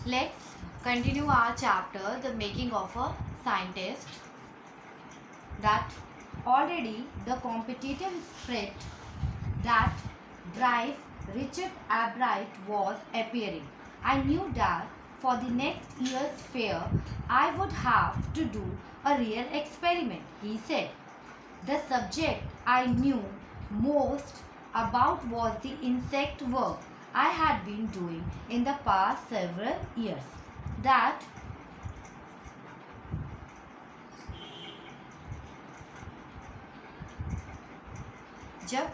Let's continue our chapter, The Making of a Scientist. That already the competitive spirit that drives Richard Albright was appearing. I knew that for the next year's fair, I would have to do a real experiment, he said. The subject I knew most about was the insect work I had been doing in the past several years. That जब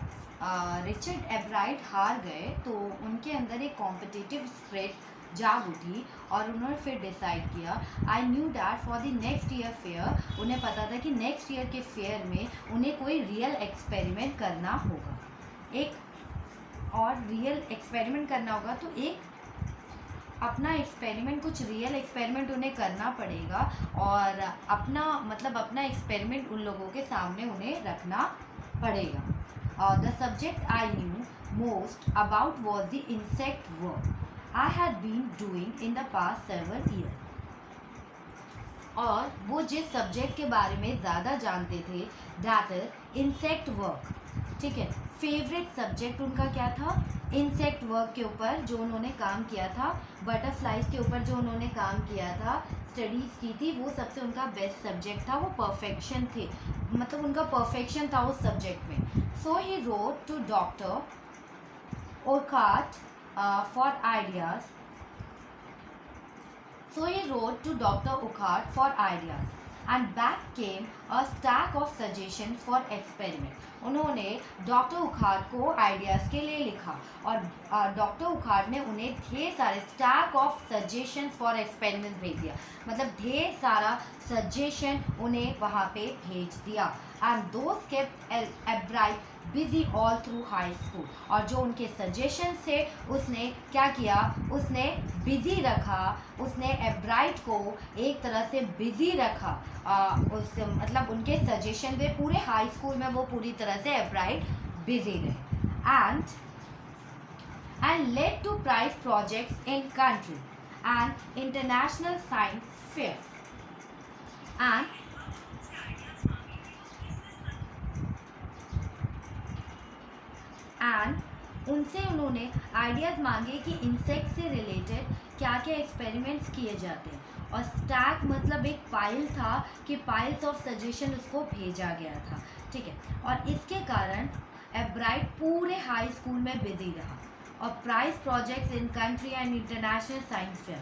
Richard एब्राइट हार गए तो उनके अंदर एक competitive spirit जाग उठी और उन्होंने फिर डिसाइड किया I knew that for the next year fair उन्हें पता था कि नेक्स्ट ईयर के फेयर में उन्हें कोई रियल एक्सपेरिमेंट करना होगा एक और रियल एक्सपेरिमेंट करना होगा तो एक अपना एक्सपेरिमेंट कुछ रियल एक्सपेरिमेंट उन्हें करना पड़ेगा और अपना एक्सपेरिमेंट उन लोगों के सामने उन्हें रखना पड़ेगा. The subject I knew most about was the insect work I had been doing in the past several years. और वो जिस सब्जेक्ट के बारे में ज़्यादा जानते थे दैट इज इंसेक्ट वर्क. ठीक है, फेवरेट सब्जेक्ट उनका क्या था? इंसेक्ट वर्क के ऊपर जो उन्होंने काम किया था, बटरफ्लाइज के ऊपर जो उन्होंने काम किया था, स्टडीज़ की थी, वो सबसे उनका बेस्ट सब्जेक्ट था. वो परफेक्शन थे, मतलब उनका परफेक्शन था उस सब्जेक्ट में. So he wrote to doctor Urquhart for ideas. So he wrote to Dr. Urquhart for ideas and back came a stack of suggestions for experiment. उन्होंने डॉक्टर उखाड़ को आइडियाज़ के लिए लिखा और डॉक्टर उखाड़ ने उन्हें ढेर सारे stack of suggestions for experiment भेज दिया. मतलब ढेर सारा सजेशन उन्हें वहाँ पे भेज दिया. And those kept एब्राइट busy all through high school. और जो उनके सजेशन थे उसने क्या किया, उसने बिजी रखा, उसने एब्राइट को एक तरह से बिजी रखा. मतलब उनके सजेशन थे पूरे हाई स्कूल में, वो पूरी तरह से एब्राइट बिजी रहे. And led to prize projects in country and international science fair. And उनसे उन्होंने आइडियाज़ मांगे कि इंसेक्ट से रिलेटेड क्या क्या एक्सपेरिमेंट्स किए जाते हैं. और स्टैक मतलब एक फाइल था कि फाइल्स ऑफ सजेशन उसको भेजा गया था. ठीक है, और इसके कारण एब्राइट पूरे हाई स्कूल में बिजी रहा और prize projects in country and international science fair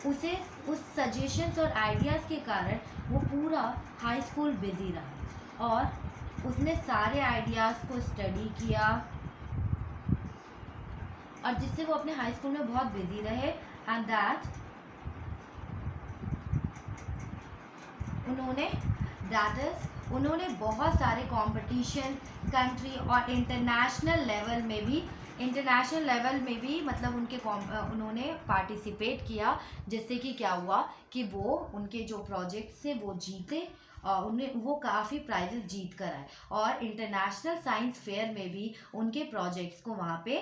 उसे उस सजेशंस और आइडियाज़ के कारण वो पूरा हाई स्कूल बिजी रहा और उसने सारे आइडियाज़ को स्टडी किया और जिससे वो अपने हाई स्कूल में बहुत बिजी रहे. एंड दैट उन्होंने बहुत सारे कंपटीशन कंट्री और इंटरनेशनल लेवल में भी मतलब उन्होंने पार्टिसिपेट किया, जिससे कि क्या हुआ कि वो उनके जो प्रोजेक्ट्स थे वो जीते. वो काफ़ी प्राइजेस जीत कर आए और इंटरनेशनल साइंस फेयर में भी उनके प्रोजेक्ट्स को वहाँ पे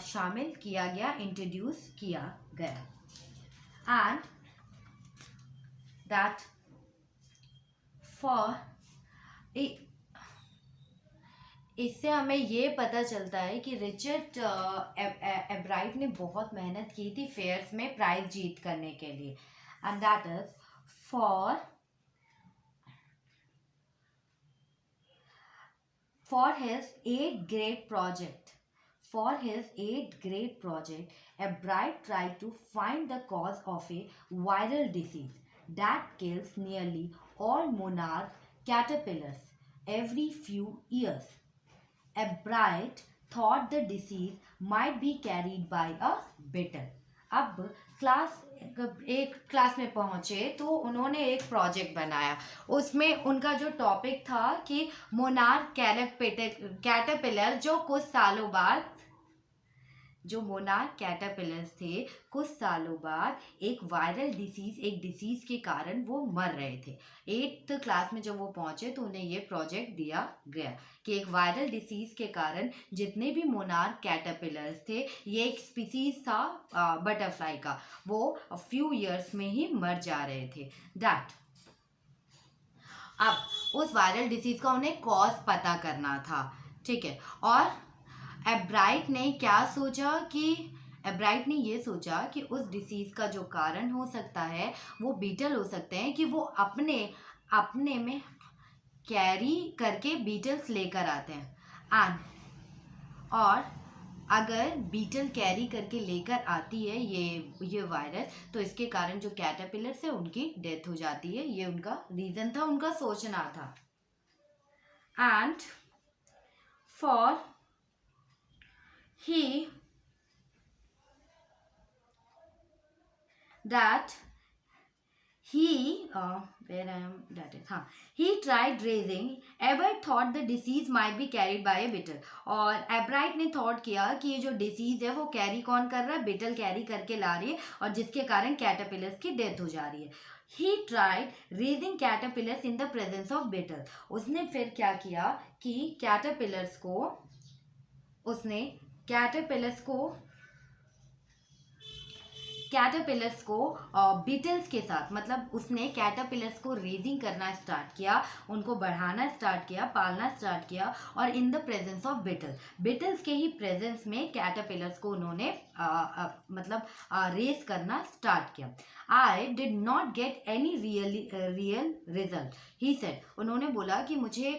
शामिल किया गया, इंट्रोड्यूस किया गया. एंड दैट फॉर इससे हमें ये पता चलता है कि रिचर्ड एब्राइट ने बहुत मेहनत की थी फेयर्स में प्राइज जीत करने के लिए. And that is For his eighth grade project, Albright tried to find the cause of a viral disease that kills nearly all monarch caterpillars every few years. Albright thought the disease might be carried by a beetle. अब class में पहुंचे तो उन्होंने एक project बनाया. उसमें उनका जो टॉपिक था कि मोनार्क कैटरपिलर जो कुछ सालों बाद जो मोनार्क कैटरपिलर्स थे कुछ सालों बाद एक वायरल डिसीज, एक डिसीज के कारण वो मर रहे थे। 8th क्लास में जब वो पहुंचे तो उन्हें ये प्रोजेक्ट दिया गया कि एक वायरल डिसीज के कारण जितने भी मोनार्क कैटरपिलर्स थे, ये एक स्पीसीज था बटरफ्लाई का, वो फ्यू इयर्स में ही मर जा रहे थे। दैट अब उस वायरल डिसीज का उन्हें कॉज पता करना था, ठीक है। और एब्राइट ने क्या सोचा कि एब्राइट ने ये सोचा कि उस डिसीज का जो कारण हो सकता है वो बीटल हो सकते हैं, कि वो अपने अपने में कैरी करके बीटल्स लेकर आते हैं। एंड और अगर बीटल कैरी करके लेकर आती है ये वायरस, तो इसके कारण जो कैटरपिलर्स है उनकी डेथ हो जाती है। ये उनका रीजन था, उनका सोचना था। And for he that he where I am that is he tried raising Ebbert thought the disease might be carried by a beetle। और एब्राइट ने थॉट किया कि ये जो डिसीज है वो कैरी कौन कर रहा है, बीटल कैरी करके ला रही है, और जिसके कारण कैटरपिलर्स की डेथ हो जा रही है। He tried raising caterpillars in the presence of beetle। उसने फिर क्या किया कि कैटरपिलर्स को बीटल्स के साथ, मतलब उसने कैटरपिलर्स को रेजिंग करना स्टार्ट किया, उनको बढ़ाना स्टार्ट किया, पालना स्टार्ट किया, और in the presence of beetles के ही प्रेजेंस में कैटरपिलर्स को उन्होंने मतलब रेस करना स्टार्ट किया। I did not get any real result, he said. उन्होंने बोला कि मुझे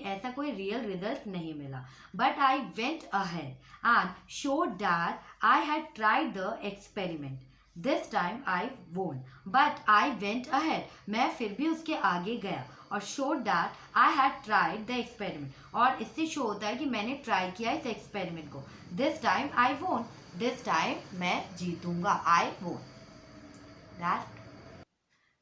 ऐसा कोई रियल रिजल्ट नहीं मिला, but I went ahead and showed that I had tried the experiment. This time I वोन, बट आई वेंट अहेड। मैं फिर भी उसके आगे गया, और showed that I had tried the experiment, और इससे शो होता है कि मैंने ट्राई किया इस एक्सपेरिमेंट को। दिस टाइम आई वोन, दिस टाइम मैं जीतूंगा, आई वोन।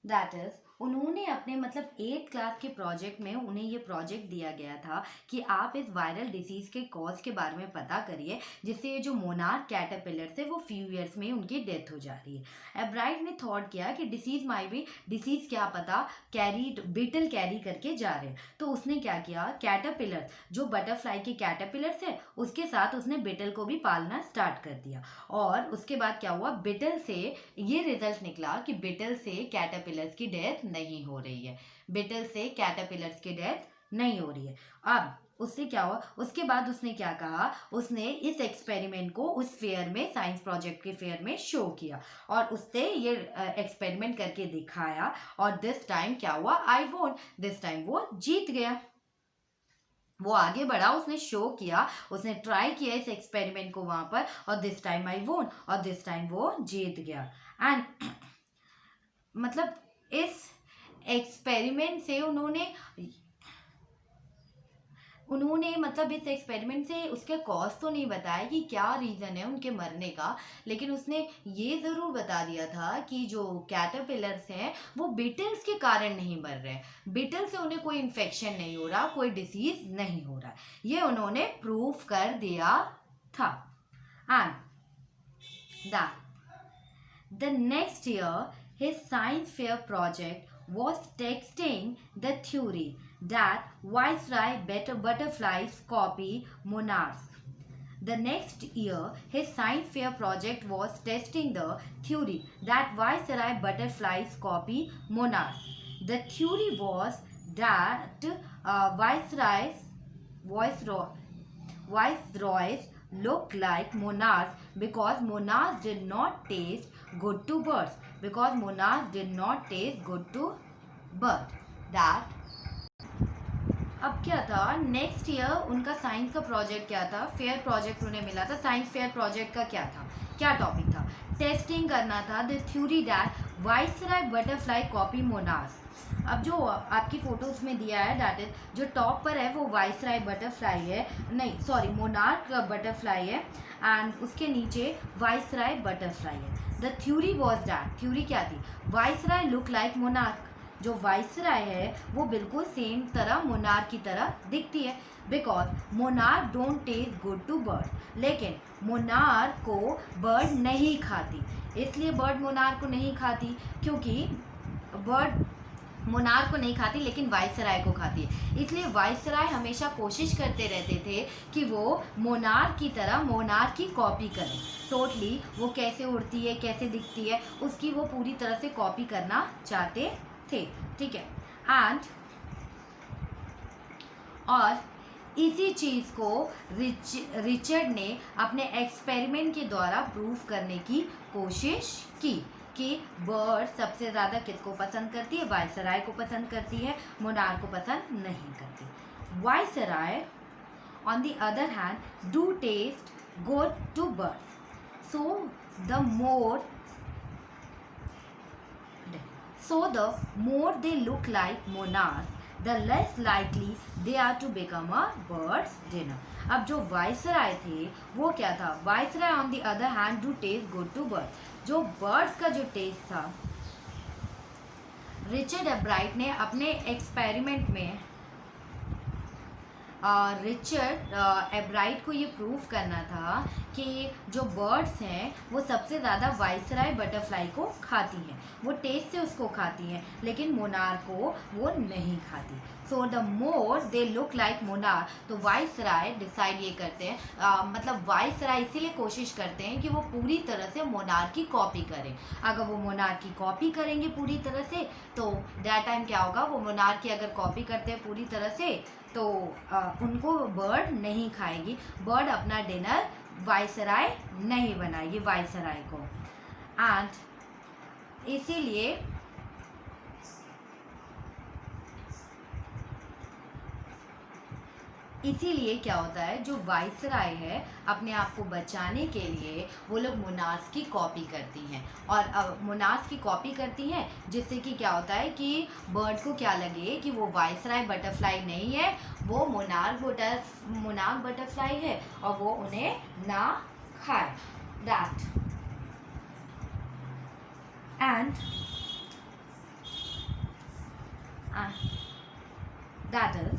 दैट इज उन्होंने अपने मतलब 8th क्लास के प्रोजेक्ट में उन्हें ये प्रोजेक्ट दिया गया था कि आप इस वायरल डिसीज के कॉज के बारे में पता करिए, जिससे ये जो मोनार्क कैटरपिलर्स है वो फ्यू इयर्स में उनकी डेथ हो जा रही है। एब्राइट ने थॉट किया कि डिसीज क्या पता बीटल कैरी करके जा रहे हैं, तो उसने क्या किया, कैटरपिलर जो बटरफ्लाई के कैटरपिलर्स है उसके साथ उसने बीटल को भी पालना स्टार्ट कर दिया। और उसके बाद क्या हुआ, बीटल से ये रिजल्ट निकला कि बीटल से कैटरपिलर्स की डेथ नहीं हो रही है, बीटल से कैटरपिलर्स की डेथ नहीं हो रही है। अब उससे क्या हुआ, उसके बाद उसने क्या कहा, उसने इस एक्सपेरिमेंट को उस फेयर में, साइंस प्रोजेक्ट के फेयर में शो किया, और उसने ये एक्सपेरिमेंट करके दिखाया, और दिस टाइम क्या हुआ, आई वोन, दिस टाइम वो जीत गया। वो आगे बढ़ा, उसने शो किया, उसने ट्राई किया इस एक्सपेरिमेंट को वहां पर, और दिस टाइम आई वोन, और दिस टाइम वो जीत गया। एंड मतलब इस एक्सपेरिमेंट से उन्होंने मतलब इस एक्सपेरिमेंट से उसके कॉज तो नहीं बताया कि क्या रीज़न है उनके मरने का, लेकिन उसने ये ज़रूर बता दिया था कि जो कैटरपिलर्स हैं वो बीटल्स के कारण नहीं मर रहे हैं, बीटल से उन्हें कोई इन्फेक्शन नहीं हो रहा, कोई डिसीज नहीं हो रहा, ये उन्होंने प्रूफ कर दिया था। And the next year his science fair project was testing the theory that viceroy butterflies copy monarchs. The next year, his science fair project was testing the theory that viceroy butterflies copy monarchs. The theory was that viceroys look like monarchs because monarchs did not taste good to birds. Because monarchs did not taste good to birds. That अब क्या था, next year उनका science का project क्या था, fair project उन्हें मिला था। साइंस फेयर प्रोजेक्ट का क्या था, क्या टॉपिक था, टेस्टिंग करना था the theory that viceroy butterfly copy monarchs. अब जो आपकी फोटोज में दिया है दैट इज जो टॉप पर है वो वाइसराय बटरफ्लाई है, नहीं सॉरी मोनार्क बटरफ्लाई है, एंड उसके नीचे वाइसराय बटरफ्लाई है। The theory was that, theory क्या थी, वाइसराय लुक लाइक मोनार्क, जो वाइसराय है वो बिल्कुल सेम तरह मोनार्क की तरह दिखती है, because monarch don't taste good to bird. लेकिन मोनार्क को बर्ड नहीं खाती, इसलिए बर्ड मोनार्क को नहीं खाती क्योंकि बर्ड मोनार्क को नहीं खाती लेकिन वाइसराय को खाती है। इसलिए वाइसराय हमेशा कोशिश करते रहते थे कि वो मोनार्क की तरह मोनार्क की कॉपी करें। टोटली वो कैसे उड़ती है, कैसे दिखती है, उसकी वो पूरी तरह से कॉपी करना चाहते थे, ठीक है। और इसी चीज़ को रिचर्ड ने अपने एक्सपेरिमेंट के द्वारा प्रूव करने की कोशिश की कि बर्ड सबसे ज़्यादा किसको पसंद करती है, वाइसराय को पसंद करती है, मोनार्क को पसंद नहीं करती। Viceroy on the other hand do taste good to birds, the more they look like monarch, the less likely they are to become a bird's dinner। अब जो वाइसराय थे वो क्या था, viceroy on the other hand do taste good to bird. जो birds का जो test था, रिचर्ड एब्राइट ने अपने एक्सपेरिमेंट में रिचर्ड एब्राइट को ये प्रूव करना था कि जो बर्ड्स हैं वो सबसे ज़्यादा वाइसराय बटरफ्लाई को खाती हैं, वो टेस्ट से उसको खाती हैं, लेकिन मोनार्क को वो नहीं खाती। So the more they look like monarch, तो वाइसराय डिसाइड ये करते हैं, मतलब वाइसराय इसीलिए कोशिश करते हैं कि वो पूरी तरह से मोनार्क की कॉपी करें। अगर वो मोनार्क की कॉपी करेंगे पूरी तरह से तो दैट टाइम क्या होगा, वो मोनार्क की अगर कॉपी करते हैं पूरी तरह से तो उनको बर्ड नहीं खाएगी, बर्ड अपना डिनर वाइसराय नहीं बनाएगी वाइसराय को। एंड इसीलिए क्या होता है, जो वाइसराय है अपने आप को बचाने के लिए वो लोग मोनार्क की कॉपी करती हैं, और मोनार्क की कॉपी करती हैं जिससे कि क्या होता है कि बर्ड को क्या लगे कि वो वाइसराय बटरफ्लाई नहीं है, वो मोनार्क बटरफ्लाई है और वो उन्हें ना खाए। That is,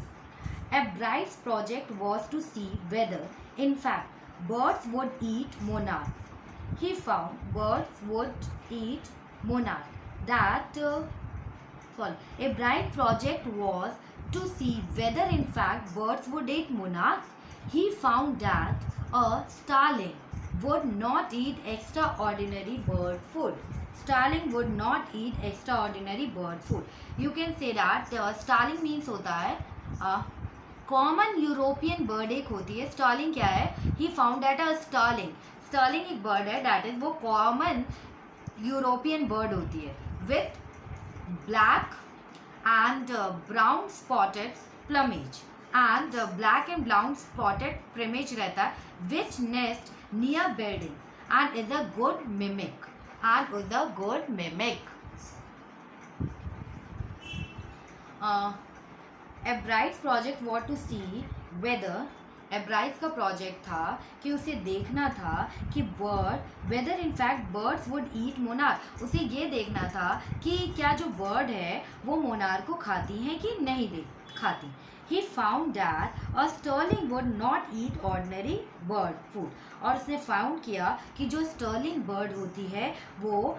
Ebright's project was to see whether, in fact, birds would eat monarch. He found birds would eat monarch. Ebright's project was to see whether, in fact, birds would eat monarchs. He found that a starling would not eat extraordinary bird food. Starling would not eat extraordinary bird food. You can say that starling means होता है common European bird एक होती है। Starling क्या है, he found that a starling एक bird है, that is वो कॉमन यूरोपियन बर्ड होती है with black and brown spotted plumage and black and brown spotted plumage रहता है, which nest near building and is a good mimic Ebright's project what to see whether, Ebright's का project था कि उसे देखना था कि whether in fact birds would eat monarch. उसे ये देखना था कि क्या जो बर्ड है वो मोनार्क को खाती हैं कि नहीं खाती। He found that a starling would not eat ordinary bird food, और उसने फाउंड किया कि जो स्टर्लिंग बर्ड होती है वो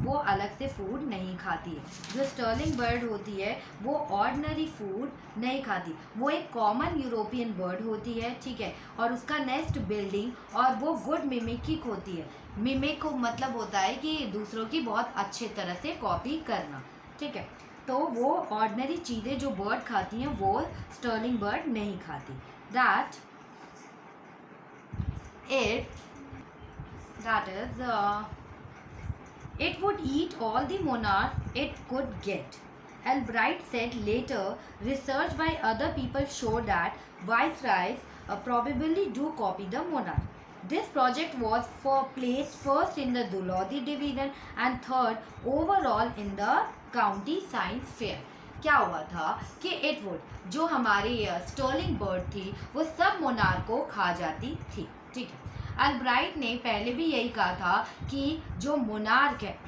वो अलग से फूड नहीं खाती है। जो स्टर्लिंग बर्ड होती है वो ऑर्डिनरी फूड नहीं खाती, वो एक कॉमन यूरोपियन बर्ड होती है, ठीक है, और उसका नेस्ट बिल्डिंग और वो गुड मिमिकिक होती है। मिमिक को मतलब होता है कि दूसरों की बहुत अच्छे तरह से कॉपी करना, ठीक है। तो वो ऑर्डिनरी चीज़ें जो बर्ड खाती हैं वो स्टर्लिंग बर्ड नहीं खाती। That is it would eat all the monarchs it could get. Albright said later, research by other people showed that viceroys probably do copy the monarch. This project was placed first in the Dulodi division and third overall in the county science fair. क्या हुआ था कि इटवुड जो हमारी Stirling bird थी वो सब monarch को खा जाती थी, ठीक है। अल्ब्राइट ने पहले भी यही कहा था कि जो मोनार्क है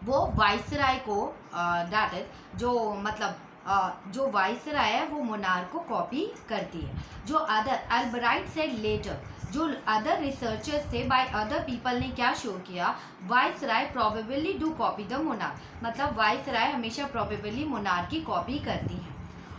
वो वाइसराय को दैट इज जो मतलब जो वाइसराय है वो मोनार्क को कॉपी करती है. जो अदर अल्ब्राइट सेड लेटर, जो अदर रिसर्चर्स थे बाय अदर पीपल ने क्या शो किया, viceroy probably do copy the monarch, मतलब वाइसराय हमेशा प्रोबेबली मोनार्क की कॉपी करती है.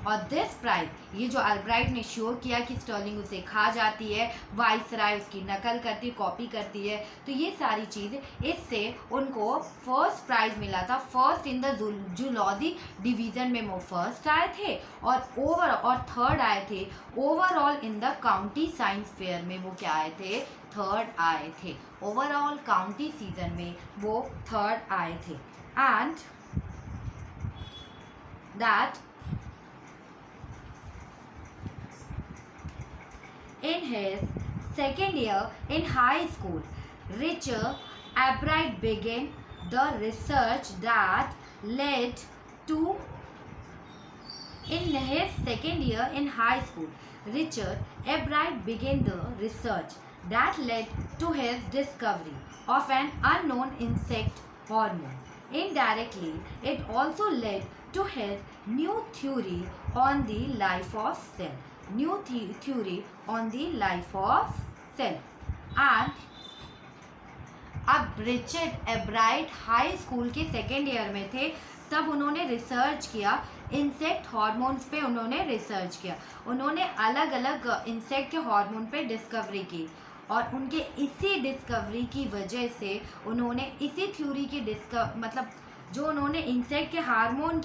और दिस प्राइज, ये जो अल्ब्राइट ने शो किया कि स्टर्लिंग उसे खा जाती है, वाइसराय उसकी नकल करती, कॉपी करती है, तो ये सारी चीज़ इससे उनको फर्स्ट प्राइज मिला था. First in the zoology division में वो फर्स्ट आए थे और थर्ड आए थे overall in the county science fair में. वो क्या आए थे, थर्ड आए थे. ओवरऑल काउंटी सीजन में वो थर्ड आए थे. And that in his second year in high school, Richard Albright began the research that led to. In his second year in high school, Richard Albright began the research that led to his discovery of an unknown insect hormone. Indirectly, it also led to his new theory on the life of cell. Theory on the life of cell. And अब Richard एब्राइट high school के second year में थे तब उन्होंने research किया insect hormones पे. उन्होंने research किया, उन्होंने अलग अलग इंसेक्ट के हार्मोन पे डिस्कवरी की और उनके इसी डिस्कवरी की वजह से उन्होंने इसी थ्योरी की मतलब जो उन्होंने इंसेक्ट के हार्मोन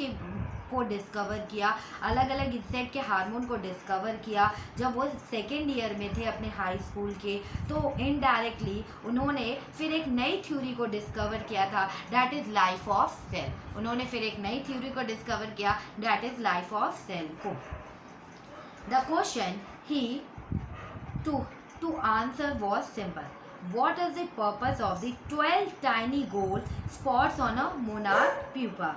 को डिस्कवर किया, अलग अलग इंसेक्ट के हार्मोन को डिस्कवर किया जब वो सेकेंड ईयर में थे अपने हाई स्कूल के, तो इनडायरेक्टली उन्होंने फिर एक नई थ्योरी को डिस्कवर किया था, that is life of cell. उन्होंने फिर एक नई थ्योरी को डिस्कवर किया, that is life of cell को. The question he to answer was simple. What is the purpose of the 12 tiny gold spots on a monarch pupa?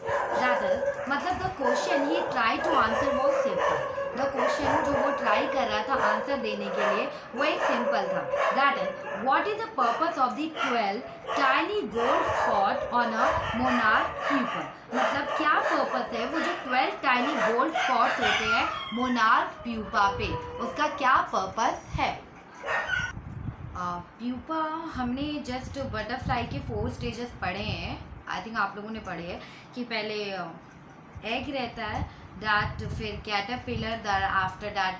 That is, मतलब the question he tried to answer was simple. The question जो वो try कर रहा था answer देने के लिए वो एक सिंपल था. That is, what is the purpose of the 12 tiny gold spot on a monarch pupa? मतलब क्या पर्पस है वो जो 12 टाइनी गोल्ड स्पॉट्स होते हैं मोनार्क प्यूपा पे, उसका क्या पर्पस है. प्यूपा हमने जस्ट बटरफ्लाई के 4 स्टेजेस पढ़े हैं. आई थिंक आप लोगों ने पढ़े हैं कि पहले एग रहता है, दैट फिर caterpillar, after that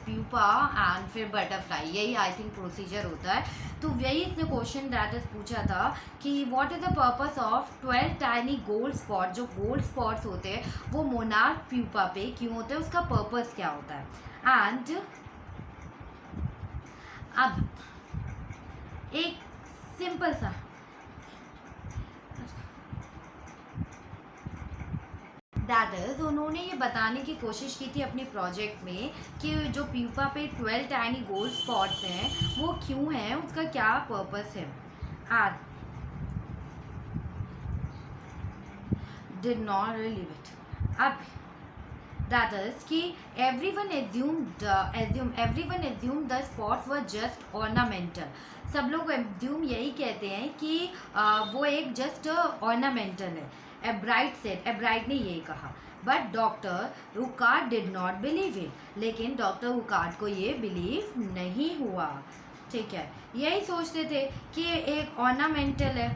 pupa and फिर बटरफ्लाई. यही आई थिंक प्रोसीजर होता है. तो यही इसने क्वेश्चन दैट इज पूछा था कि what is the purpose of 12 tiny gold spot. जो गोल्ड स्पॉट्स होते हैं वो मोनार्क प्यूपा पे क्यों होते हैं, उसका पर्पस क्या होता है. एंड अब एक सिंपल सा दैट इज उन्होंने ये बताने की कोशिश की थी अपने प्रोजेक्ट में कि जो प्यूपा पे 12 टाइनी गोल्ड स्पॉट्स हैं वो क्यों हैं, उसका क्या पर्पस है. And did not relieve it. अब दैट इज कि everyone assume the spots were just ornamental. सब लोग एज्यूम यही कहते हैं कि वो एक जस्ट ऑर्नामेंटल है. एब्राइट ने ये कहा, but doctor Urquhart did not believe it. लेकिन डॉक्टर उकार्ट को ये बिलीव नहीं हुआ. ठीक है, यही सोचते थे कि ये एक ऑर्नामेंटल है,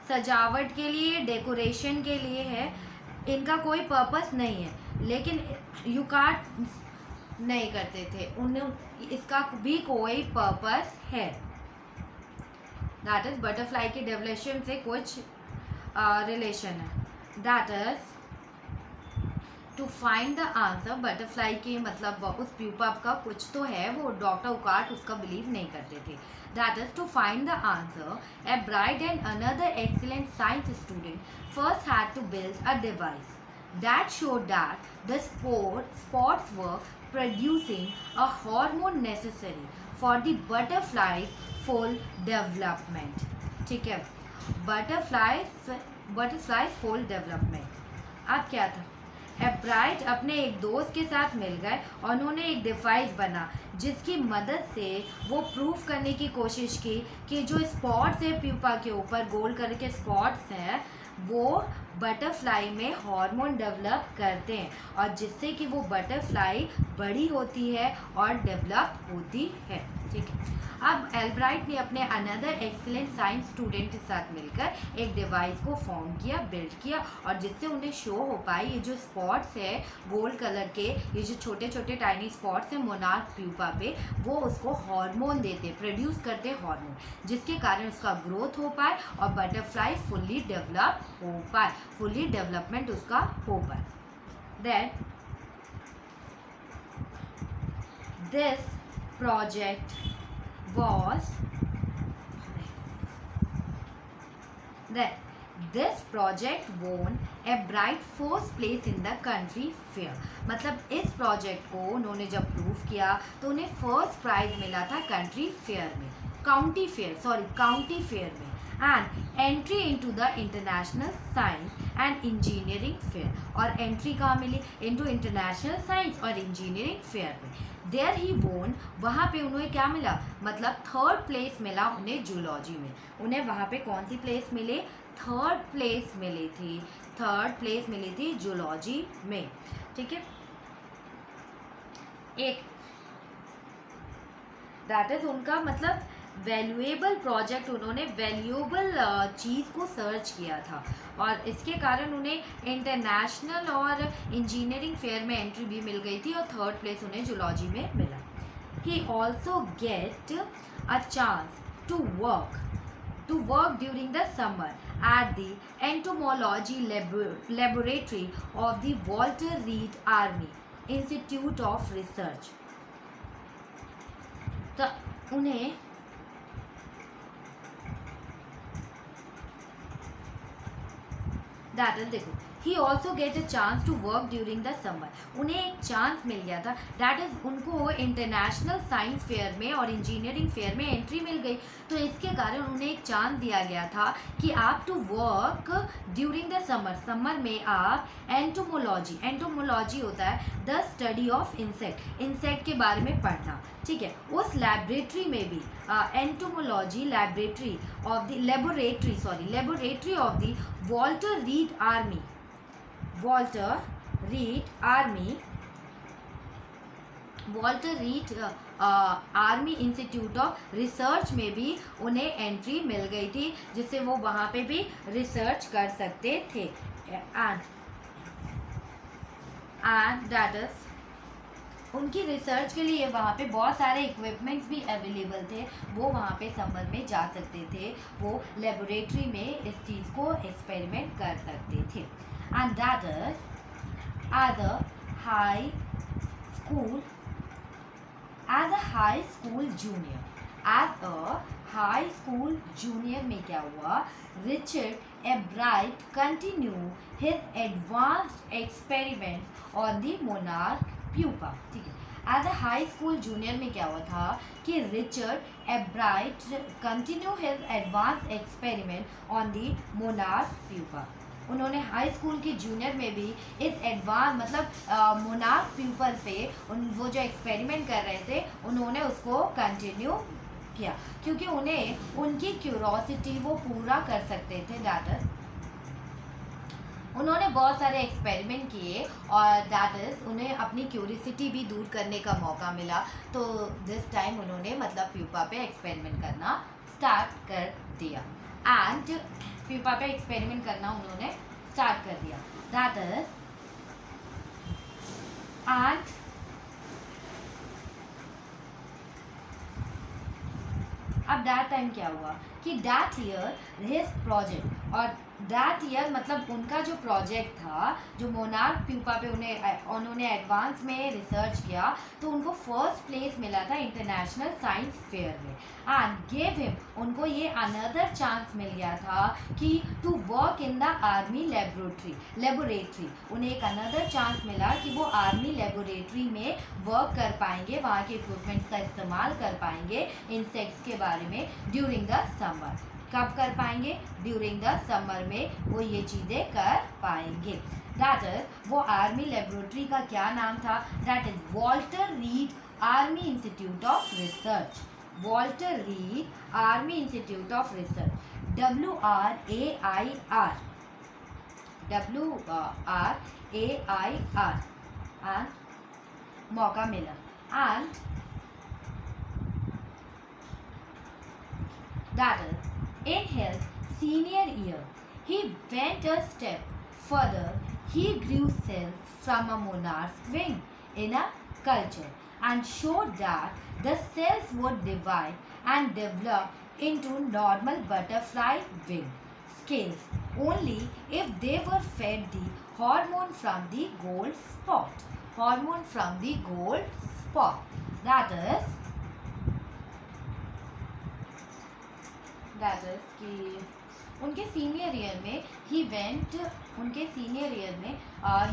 सजावट के लिए, डेकोरेशन के लिए है, इनका कोई पर्पस नहीं है. लेकिन उकार्ट नहीं करते थे, उन्हें इसका भी कोई पर्पस है. दैट इज बटरफ्लाई के डेवलपमेंट से कुछ रिलेशन है. That is to find the answer. Butterfly के मतलब उस प्यूपा का कुछ तो है, वो डॉक्टर उकार्ट उसका बिलीव नहीं करते थे. That is to find the answer Ebright and another excellent science student first had to build a device that showed that the spots were producing a hormone necessary for the butterfly's full development. ठीक है, butterfly's full development. अब क्या था, एब्राइट अपने एक दोस्त के साथ मिल गए और उन्होंने एक डिवाइस बना जिसकी मदद से वो प्रूफ करने की कोशिश की कि जो स्पॉट्स है प्यूपा के ऊपर, गोल कलर के स्पॉट्स हैं, वो बटरफ्लाई में हार्मोन डेवलप करते हैं और जिससे कि वो बटरफ्लाई बड़ी होती है और डेवलप होती है। ठीक है, अब एल्ब्राइट ने अपने अनदर एक्सीलेंट साइंस स्टूडेंट के साथ मिलकर एक डिवाइस को फॉर्म किया, बिल्ड किया और जिससे उन्हें शो हो पाई ये जो स्पॉट्स है गोल्ड कलर के, ये जो छोटे छोटे टाइनी स्पॉट्स हैं मोनार्क प्यूपा पे, वो उसको हार्मोन देते, प्रोड्यूस करते हार्मोन, जिसके कारण उसका ग्रोथ हो पाए और बटरफ्लाई फुल्ली डेवलप हो पाए, फुल्ली डेवलपमेंट उसका हो पाए। Then this project was that this project won a bright first place in the country fair। मतलब इस प्रोजेक्ट को उन्होंने जब प्रूव किया तो उन्हें फर्स्ट प्राइज मिला था काउंटी फेयर में and entry into the international science and engineering fair. और एंट्री कहाँ मिली? इनटू इंटरनेशनल साइंस और इंजीनियरिंग फेयर में। देयर ही वोन, वहाँ पे उन्हें क्या मिला? मतलब थर्ड प्लेस मिला उन्हें जूलॉजी में। उन्हें वहाँ पे कौन सी प्लेस मिली? थर्ड प्लेस मिली थी जूलॉजी में। ठीक है, एक दैट इज उनका मतलब वैल्यूएबल प्रोजेक्ट, उन्होंने वैल्यूएबल चीज़ को सर्च किया था और इसके कारण उन्हें इंटरनेशनल और इंजीनियरिंग फेयर में एंट्री भी मिल गई थी और थर्ड प्लेस उन्हें जूलॉजी में मिला। He also get a chance to work during the summer at the entomology laboratory of the Walter Reed Army Institute of Research। तो उन्हें देखो, he also get a chance to work during the summer. उन्हें एक chance मिल गया था, that is उनको international science fair में और इंजीनियरिंग फेयर में एंट्री मिल गई। तो इसके कारण उन्हें एक चांस दिया गया था कि आप to work during the summer में आप एंटोमोलॉजी होता है द स्टडी ऑफ इंसेक्ट के बारे में पढ़ना। ठीक है, उस लैबोरेटरी में भी entomology laboratory of the Walter read army institute of research में भी उन्हें एंट्री मिल गई थी, जिससे वो वहाँ पे भी रिसर्च कर सकते थे। एंड दैट इज उनकी रिसर्च के लिए वहाँ पे बहुत सारे इक्विपमेंट्स भी अवेलेबल थे, वो वहाँ पे समर में जा सकते थे, वो लेबोरेटरी में इस चीज़ को एक्सपेरिमेंट कर सकते थे। And that is as a high school junior में क्या हुआ? Richard Ebright continue his advanced experiment on the monarch pupa. ठीक है, as a high school junior में क्या हुआ था कि Richard Ebright continue his advance experiment on the monarch pupa. उन्होंने हाई स्कूल के जूनियर में भी इस एडवांस मतलब मोनार्क प्यूपल पे वो जो एक्सपेरिमेंट कर रहे थे उन्होंने उसको कंटिन्यू किया, क्योंकि उन्हें उनकी क्यूरोसिटी वो पूरा कर सकते थे। दैट इज उन्होंने बहुत सारे एक्सपेरिमेंट किए और दैट इज़ उन्हें अपनी क्यूरियोसिटी भी दूर करने का मौका मिला। तो दिस टाइम उन्होंने मतलब प्यूपा पे एक्सपेरिमेंट करना स्टार्ट कर दिया एंड प्यूपा पे एक्सपेरिमेंट करना उन्होंने स्टार्ट कर दिया। दैट इज एंड अब दैट टाइम क्या हुआ कि दैट ईयर हिज प्रोजेक्ट, और दैट ईयर मतलब उनका जो प्रोजेक्ट था जो मोनार्क प्यूपा पे उन्होंने एडवांस में रिसर्च किया तो उनको फर्स्ट प्लेस मिला था इंटरनेशनल साइंस फेयर में। एंड गेव हिम, उनको ये अनदर चांस मिल गया था कि to work in the army laboratory. उन्हें एक अनदर चांस मिला कि वो आर्मी लेबोरेटरी में वर्क कर पाएंगे, वहाँ के इक्विपमेंट्स का इस्तेमाल कर पाएंगे इंसेक्ट्स के बारे में ड्यूरिंग द समर। कब कर पाएंगे? ड्यूरिंग द समर में वो ये चीज़ें कर पाएंगे। दैट इज वो आर्मी लेबोरेटरी का क्या नाम था? That is Walter read army institute of research. Walter read army institute of research, WRAIR, WRAIR, and मौका मिला, and that is, in his senior year, he went a step further. He grew cells from a monarch's wing in a culture and showed that the cells would divide and develop into normal butterfly wing scales only if they were fed the hormone from the gold spot. Hormone from the gold spot. That is कि उनके senior year में he went उनके senior year में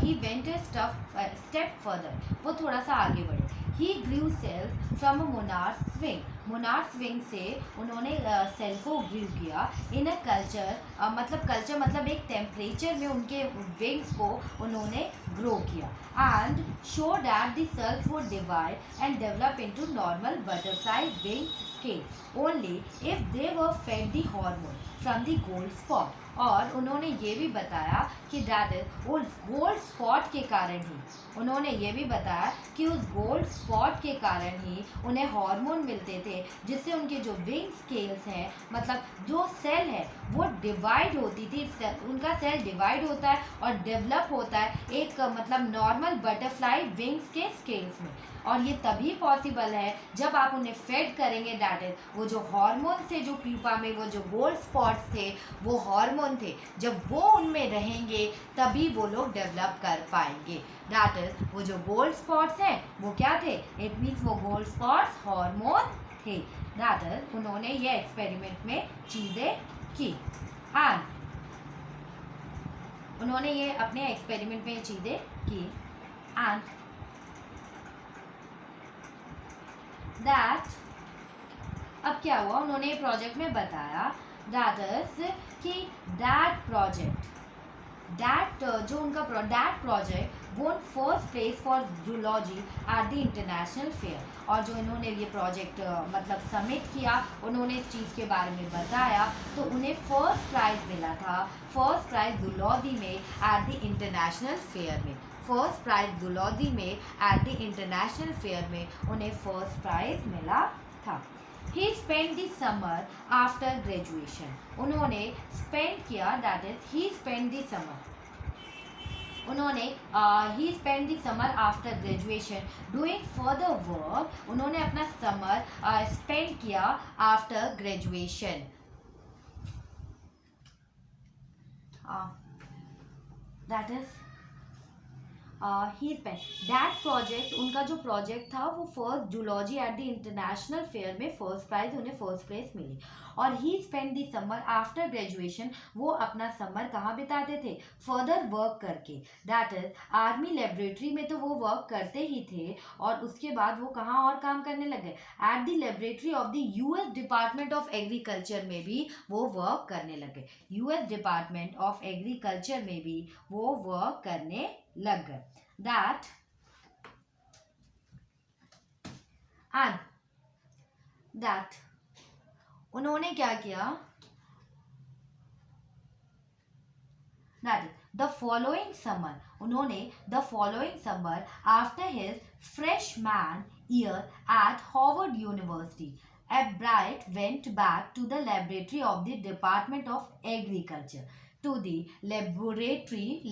he went step further, वो थोड़ा सा आगे बढ़े। He grew cells from a monarch's wing, monarch's wing से उन्होंने सेल को ग्रू किया इन अ कल्चर, मतलब एक टेम्परेचर में उनके विंग्स को उन्होंने ग्रो किया, and show that the cells would divide and develop into normal butterfly wing scale only if they were fed the hormone from the gold spot. और उन्होंने ये भी बताया कि दैट इज उस गोल्ड स्पॉट के कारण ही, उन्होंने ये भी बताया कि उस गोल्ड स्पॉट के कारण ही उन्हें हार्मोन मिलते थे, जिससे उनके जो विंग स्केल्स हैं, मतलब जो सेल है वो डिवाइड होती थी, उनका सेल डिवाइड होता है और डेवलप होता है एक मतलब नॉर्मल बटरफ्लाई विंग्स के स्केल्स में। और ये तभी पॉसिबल है जब आप उन्हें फेड करेंगे, दैट इज वो जो हार्मोन से, जो प्यूपा में वो जो गोल्ड स्पॉट्स थे वो हार्मोन थे, जब वो उनमें रहेंगे तभी वो लोग डेवलप कर पाएंगे। दैट इज वो जो गोल्ड स्पॉट्स हैं वो क्या थे? इट मीन्स वो गोल्ड स्पॉट्स हार्मोन थे। दैट इज उन्होंने ये एक्सपेरिमेंट में चीज़ें की, एंड उन्होंने ये अपने एक्सपेरिमेंट में चीज़ें की, एंड दैट अब क्या हुआ, उन्होंने प्रोजेक्ट में बताया दैट इज कि जो उनका दैट प्रोजेक्ट वोन first place for zoology at the international fair. और जो इन्होंने ये प्रोजेक्ट मतलब सबमिट किया, उन्होंने इस चीज़ के बारे में बताया, तो उन्हें फर्स्ट प्राइज़ मिला था, फर्स्ट प्राइज़ जूलॉजी में एट द इंटरनेशनल फेयर में, फर्स्ट प्राइज़ जूलॉजी में एट द इंटरनेशनल फेयर में उन्हें फर्स्ट प्राइज़ मिला था। He spent the summer after graduation. उन्होंने spend किया, that is he spent the summer. उन्होंने he spent the summer after graduation doing further work. उन्होंने अपना समर spend किया after graduation. That is he that project, उनका जो project था वो first zoology at the international fair में first prize, उन्हें फर्स्ट प्लेस मिली। और he spend the summer after graduation, वो अपना समर कहाँ बिताते थे? फर्दर वर्क करके, दैट इज आर्मी लेबोरेटरी में तो वो वर्क करते ही थे, और उसके बाद वो कहाँ और काम करने लगे? At the laboratory of the US department of agriculture में भी वो वर्क करने लगे, US डिपार्टमेंट ऑफ एग्रीकल्चर में भी वो वर्क करने लग गए। दैट एंड दैट उन्होंने क्या किया? दैट द फॉलोइंग समर, उन्होंने the following summer after his freshman year eight Harvard university, Albright went back to the laboratory of the Department of Agriculture, to the laboratory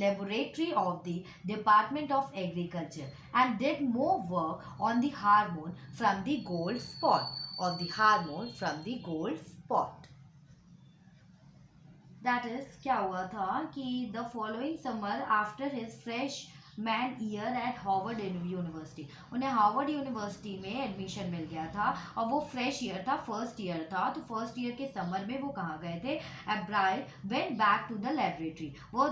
of the Department of Agriculture, and did more work on the hormone from the gold spot, of the hormone from the gold spot. That is क्या हुआ था कि the following summer after his man year eight Harvard university. उन्हें Harvard university में admission मिल गया था और वो फ्रेश ईयर था, फर्स्ट ईयर था। तो फर्स्ट ईयर के समर में वो कहाँ गए थे? Ebright went back to the laboratory, वो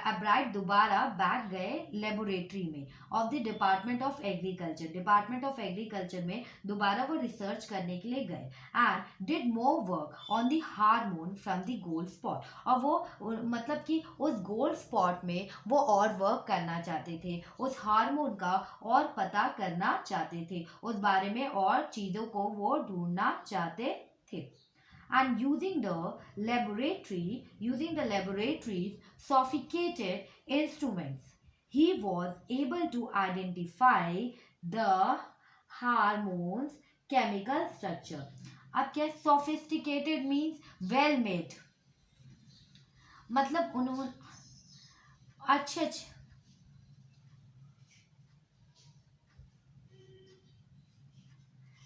एब्राइड दोबारा बैक गए लेबोरेटरी में of the department of agriculture. Department of agriculture में दोबारा वो रिसर्च करने के लिए गए and did more work on the hormone from the gold spot. और वो मतलब कि उस गोल्ड स्पॉट में वो और वर्क करना चाहते थे, उस हार्मोन का और पता करना चाहते थे, उस बारे में और चीज़ों को वो ढूंढना चाहते थे। And using the laboratory's sophisticated instruments, he was able to identify the hormones chemical structure. अब क्या sophisticated means well made, मतलब उन्होंने अच्छे अच्छे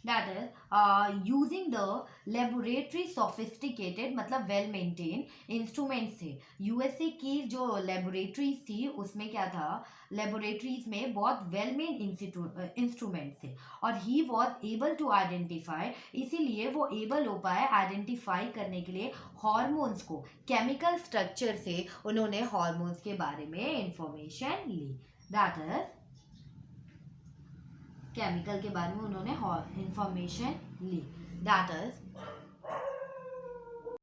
that is using the laboratory sophisticated मतलब well maintained instruments थे। यूएसए की जो लेबोरेटरीज थी उसमें क्या था, लेबोरेटरीज में बहुत वेल मेड इंस्ट्रूमेंट्स थे और he was able to identify, इसीलिए वो एबल हो पाए आइडेंटिफाई करने के लिए हॉर्मोन्स को। केमिकल स्ट्रक्चर से उन्होंने हॉर्मोन्स के बारे में इंफॉर्मेशन ली। दैट इज केमिकल के बारे में उन्होंने इंफॉर्मेशन ली। That is